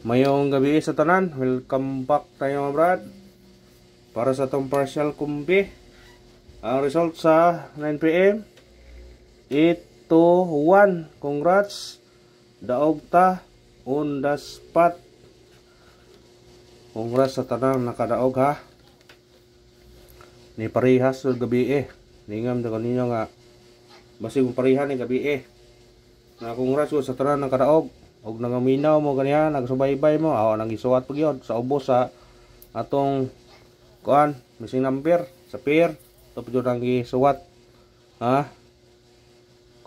Mayong gabi sa tanan, welcome back tayo mga brad. Para sa itong partial kumbi, ang result sa 9 PM 8-1. Congrats, daog ta on the spot. Congrats sa tanan nakadaog ha. Ni parihas sa gabi ningam da kanino nga basig parihan ni gabi na congrats sa tanan nakadaog. Og nangaminaw mo ganiya, nagsubaybay mo, nang isuwat pagyod sa ubos sa atong kuan, missing number sa pair, to pagyod nang isuwat. Ha?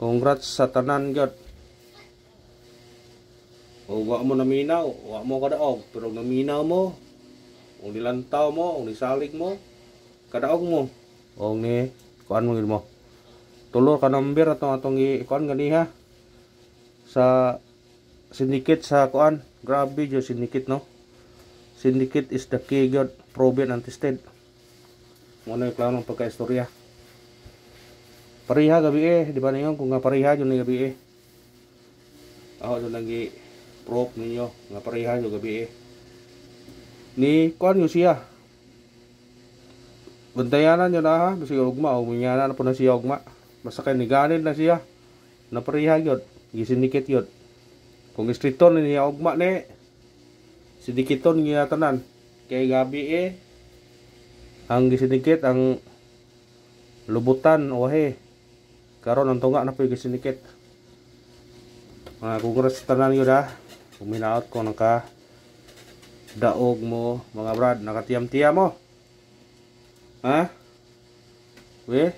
Congrats sa tanan gyud. O wa mo naminaw, wa mo kadaog, pero naminaw mo, o nilantaw mo, o nisalig mo, kadaog mo. O ni kuan mo gid mo. Tulor ka number atong kuan ganiha sa syndicate sa kuan. Grabe yung syndicate, no? Syndicate is the key, God. Proven and tested. Muna yung klaro ng pagka-istorya. Pariha gabi di ba ninyo? Kung nga pariha yun yung gabi ako doon lagi proof ninyo nga pariha yung gabi ni kuan yung siya. Bantayanan yun ha. Basta yung ugma. O minyanan na po na siya ugma. Basta kayo niganid na siya. Napariha yun. Yung syndicate yun. Kung istriton niya ugma ni sindikiton niya tanan kay gabi ang gisindikit ang lubutan wahe karon ang tunga na po yung gisindikit. Mga congrats tanan yun ha. Kuminaot ko naka daog mo mga brad, nakatiyam-tiyam mo ha. We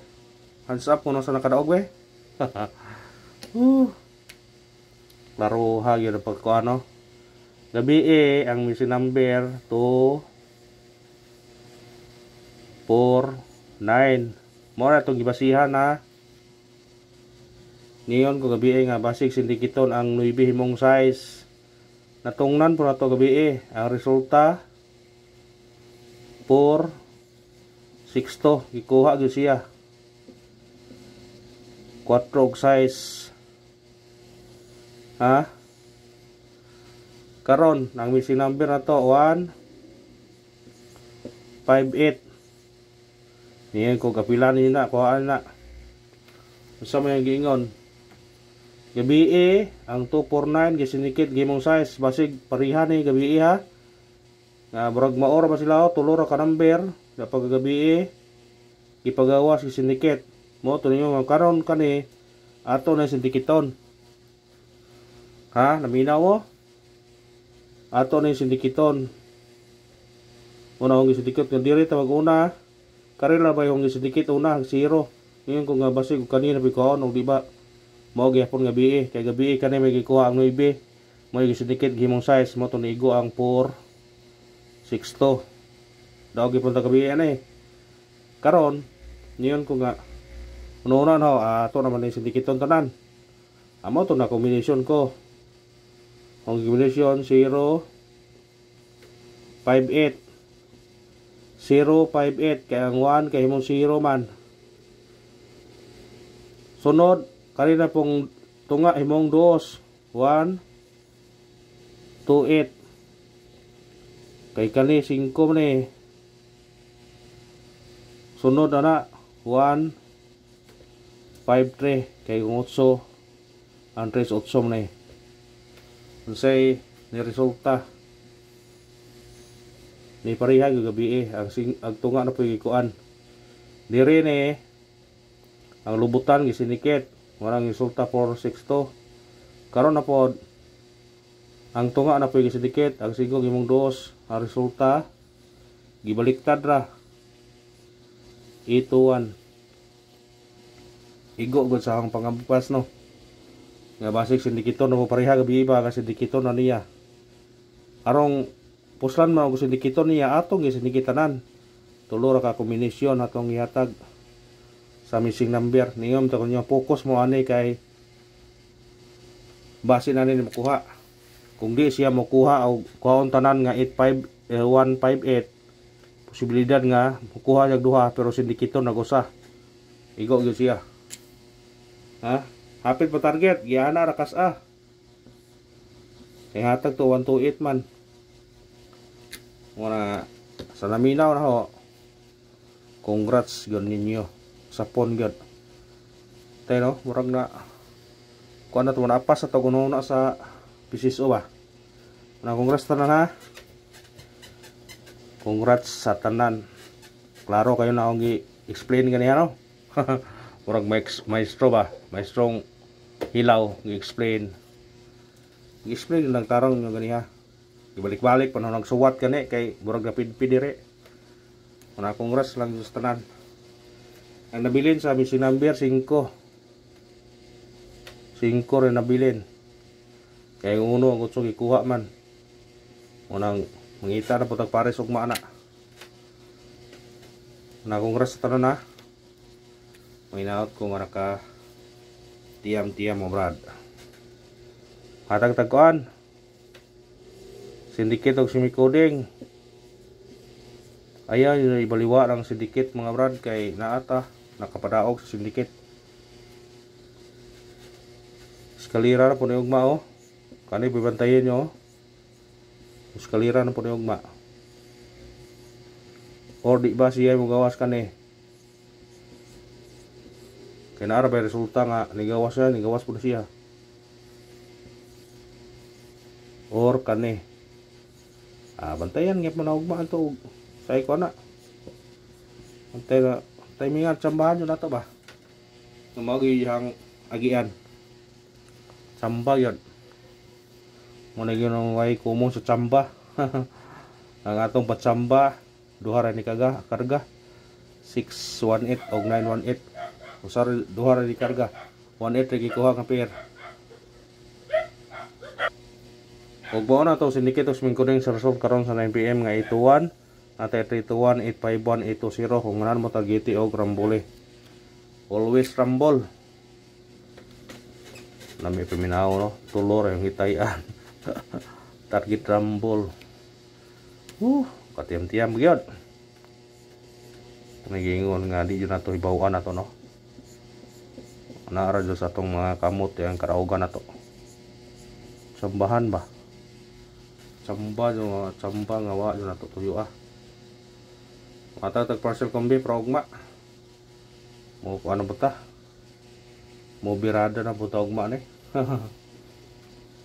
hands up kung nasa nakadaog we. Laro ha yun ang pagkuano. Gabi ang missing number 249. Mora itong gibasihan na niyon ko gabi nga basig sindikiton ang 9 himong size. Natungnan po na ito gabi ang resulta 4-6 gikuha gyud siya 4 size ha. Karon ang missing number na to 158. Niyan ko kapilan ni na kuhaan na. Usa may giingon. Gabi ang 249 gisinikit gimong size basig parihan ni gabi ha. Nga brag maora ba sila tulora ka number kapag gabi ipagawas gisinikit. Mo to ninyo karon kani ato na sindikiton. Ha, naminaw mo? Ato na yung sindikiton. Una kong sindikit. Kung diri ta mag-una, karila ba yung sindikit una, 0. Ngayon kung nga basig kanina bikaon, o diba, mo gyapon nga biye. Kaya gabi kanina may gikuha ang 9. Mo yung sindikit, gimong size, mo to niigo ang 4-6. Daw gipon ta gabi Karon, ngayon kung nga, una-una ato naman yung sindikiton tanan. Amo to na combination ko. Ang combination 0-5-8 0-5-8 kaya ang 1 kaya himong 0 man. Sunod kanina pong tunga himong 2 1-2-8 kay kani 5 man Sunod na 1-5-3 kay 8 ang 3-8 man Unsay ni resulta ni pariha yung gabi ang tunga na po yung ikuan diri ni ang lubutan gisinikit warang resulta 4-6 karon na po ang tunga na po yung gisinikit ang sigog imong 2 ang resulta gibaliktad ra 8-1 igo gud sa ang pangampas no nga basig sindikiton na mo pareha gabi ba kasi sindikiton na niya arong puslan mo ang sindikiton niya atong sindikitanan tulor ka kombinasyon atong ihatag sa missing number ningom ta kunyo focus mo ani kay base na ni makuha kung di siya makuha og kuhaon tanan nga 158 posibilidad nga makuha jag duha pero sindikiton nagusa igo gyud siya ha. Hapit pa target, giyana rakas Kay hatag to 128 man. Muna sa naminaw na ho. Congrats gyud ninyo. Sapon gyud. Tay no, murag na kuan na to napas sa taguno na sa PCSO ba. Na congrats tanan ha. Congrats sa tanan. Klaro kayo na akong i-explain ganiya no. Murag maestro ba? Maestrong hilaw i-explain. I-explain lang tarong nga ganiya. Ibalik-balik pa nang nagsuwat kani kay murag na pidire. Una congrats lang sa tanan. Ang nabilin sa misi number 5. 5 rin nabilin. Kaya uno ang gusto ikuha man. Unang mangita na putag pares ugma na. Na congrats sa tanan ha. Minaot ko nga naka tiyam mo brad. Hatag tagkuan. Syndicate og simicoding. Ayaw yung ibaliwa ng syndicate mga brad kay naata nakapadaog sa syndicate. Eskalira na po ni ugma oh. Kani bibantayin nyo oh. Eskalira na po ni ugma. Or di ba siya mo gawas kani? Kaya naara ba resulta nga nigawas po na siya. Or kani. Bantayan nga po na ugmaan to. Say ko na. Antay na. Timingan, tsambahan nyo na to ba? Namagi yung agian. Tsamba yun. Muna yun ang way kumong sa tsamba. Ang atong patsamba. Duhara ni karga. 618 o 918. Usar duha ra di karga 18 lagi kuha ka pair. Og bao na to syndicate og smingkuding sa resolve karon sa 9 PM nga 81 at 321 851 820 kung nganan mo tagiti og rambole. Always rambol. Nami paminaw no, tulor yung hitayan. Target rambol. Katiam-tiam gyud. Nagingon nga di jud nato hibaw-an nato no. Naara sa atong mga kamot yang karaugan na to. Sambahan ba? Samba nga wa na to tuyo ah. Matatag parcel kombi praugma. Mo ano ba ta? Mo birada na buta ugma ni.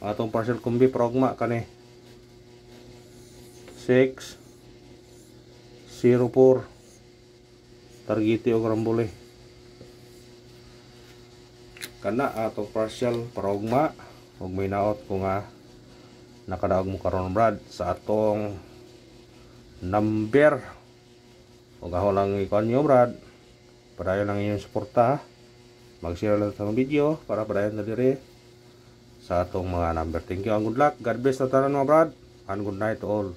Atong parcel kombi praugma kani. 604 targeti og rambole. Kana atong partial paraugma ug may naot ko nga nakadaog mo karon brad sa atong number ug ako lang ikon nyo brad padayon lang inyong suporta mag-share lang sa video para padayon na dire sa atong mga number. Thank you and good luck. God bless na tanan mga brad and good night to all.